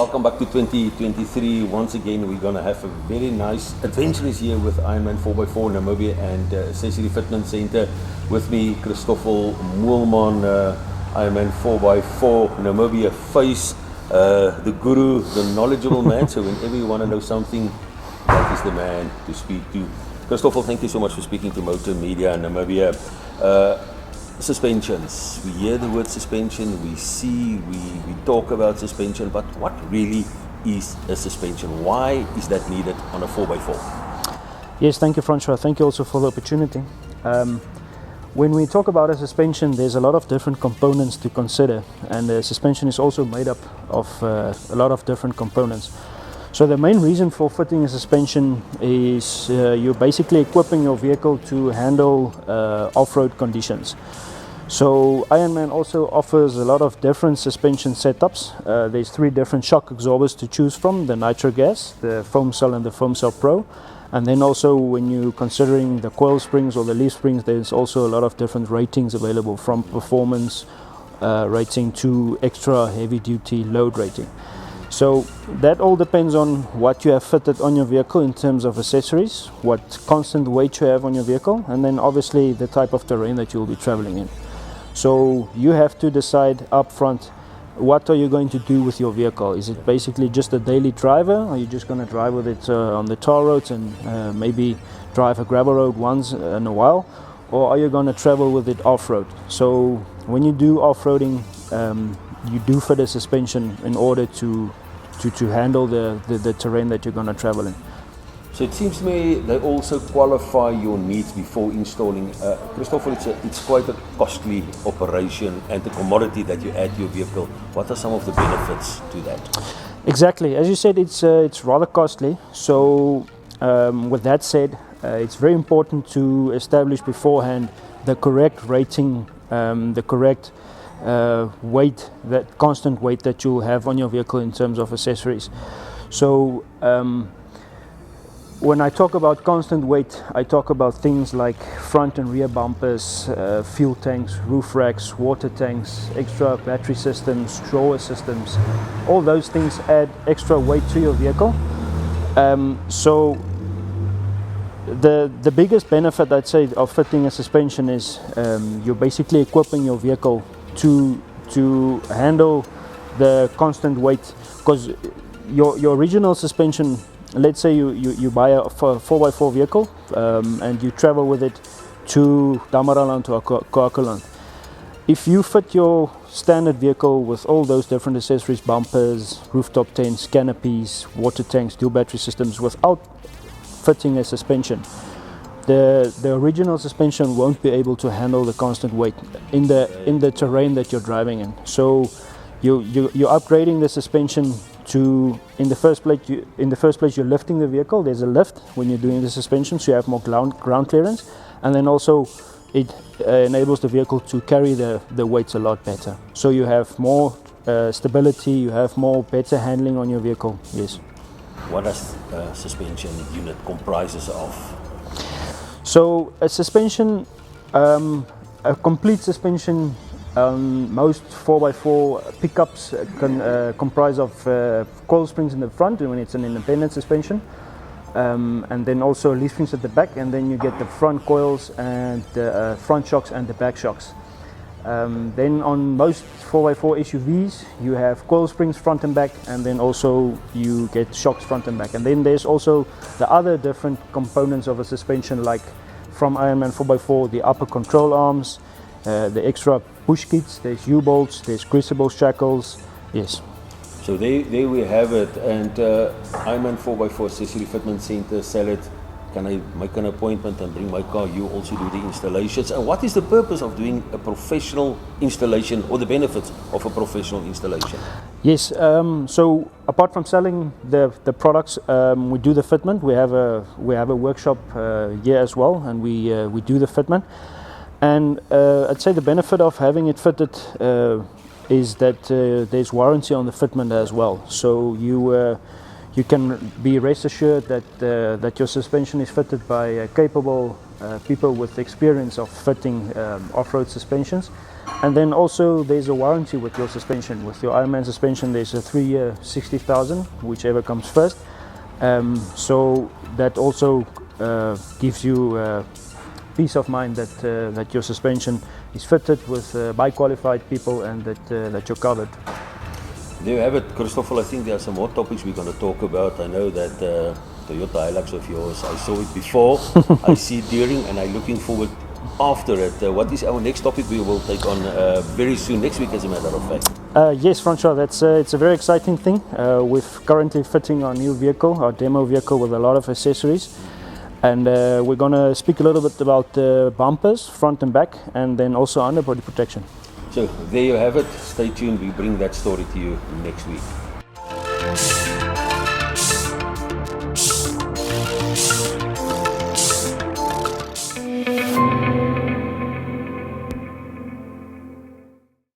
welcome back to 2023. Once again, we're going to have a very nice adventurous year with Ironman 4x4 Namibia and Accessory Fitment Centre. With me, Christoffel Moolman, Ironman 4x4 Namibia face, the guru, the knowledgeable man. So whenever you want to know something, that is the man to speak to. Christoffel, thank you so much for speaking to Motor Media Namibia. Suspensions. We hear the word suspension, we talk about suspension, but what really is a suspension? Why is that needed on a 4x4? Yes, thank you, Francois. Thank you also for the opportunity. When we talk about a suspension, there's a lot of different components to consider, and the suspension is also made up of a lot of different components. So the main reason for fitting a suspension is you're basically equipping your vehicle to handle off-road conditions. So Ironman also offers a lot of different suspension setups. There's 3 different shock absorbers to choose from: the nitro gas, the foam cell, and the foam cell pro. And then also, when you're considering the coil springs or the leaf springs, there's also a lot of different ratings available, from performance rating to extra heavy duty load rating. So that all depends on what you have fitted on your vehicle in terms of accessories, what constant weight you have on your vehicle, and then obviously the type of terrain that you'll be traveling in. So you have to decide up front, what are you going to do with your vehicle? Is it basically just a daily driver? Are you just going to drive with it on the tar roads and maybe drive a gravel road once in a while? Or are you going to travel with it off-road? So when you do off-roading, you do fit a suspension in order to handle the terrain that you're going to travel in. So it seems to me they also qualify your needs before installing. Christoffel, it's quite a costly operation and a commodity that you add to your vehicle. What are some of the benefits to that? Exactly, as you said, it's rather costly. So with that said, it's very important to establish beforehand the correct rating, the correct weight, that constant weight that you'll have on your vehicle in terms of accessories. So when I talk about constant weight, I talk about things like front and rear bumpers, fuel tanks, roof racks, water tanks, extra battery systems, drawer systems. All those things add extra weight to your vehicle. So the biggest benefit, I'd say, of fitting a suspension is you're basically equipping your vehicle to handle the constant weight, because your original suspension, let's say you buy a 4x4 vehicle and you travel with it to Damaraland, to Coacoland. If you fit your standard vehicle with all those different accessories, bumpers, rooftop tents, canopies, water tanks, dual battery systems, without fitting a suspension, the original suspension won't be able to handle the constant weight in the terrain that you're driving in. So you're upgrading the suspension to, in the first place you're lifting the vehicle. There's a lift when you're doing the suspension, so you have more ground clearance, and then also it enables the vehicle to carry the weights a lot better. So you have more stability, you have better handling on your vehicle. Yes. What does a suspension unit comprises of? So a suspension, a complete suspension, most 4x4 pickups comprise of coil springs in the front when it's an independent suspension, and then also leaf springs at the back, and then you get the front coils and the front shocks and the back shocks. Then on most 4x4 SUVs you have coil springs front and back, and then also you get shocks front and back. And then there's also the other different components of a suspension, like from Ironman 4x4, the upper control arms, the extra push kits, there's U-bolts, there's greasable shackles. Yes. So there we have it. And Ironman 4x4 Accessory Fitment Centre, sell it. Can I make an appointment and bring my car? You also do the installations. And what is the purpose of doing a professional installation, or the benefits of a professional installation? Yes, so apart from selling the products, we do the fitment. We have a workshop here as well, and we do the fitment. And I'd say the benefit of having it fitted is that there's warranty on the fitment as well. So you can be rest assured that that your suspension is fitted by capable people with experience of fitting off-road suspensions. And then also there's a warranty with your suspension. With your Ironman suspension, there's a 3-year 60,000, whichever comes first. So that also gives you peace of mind that that your suspension is fitted with by qualified people and that you're covered. There you have it, Christoffel. I think there are some more topics we're going to talk about. I know that Toyota Hilux of yours, I saw it before, I see it during, and I'm looking forward after it. What is our next topic we will take on very soon, next week as a matter of fact? Yes, Francois, it's a very exciting thing. We're currently fitting our new vehicle, our demo vehicle, with a lot of accessories. And we're going to speak a little bit about bumpers, front and back, and then also underbody protection. So there you have it. Stay tuned. We bring that story to you next week.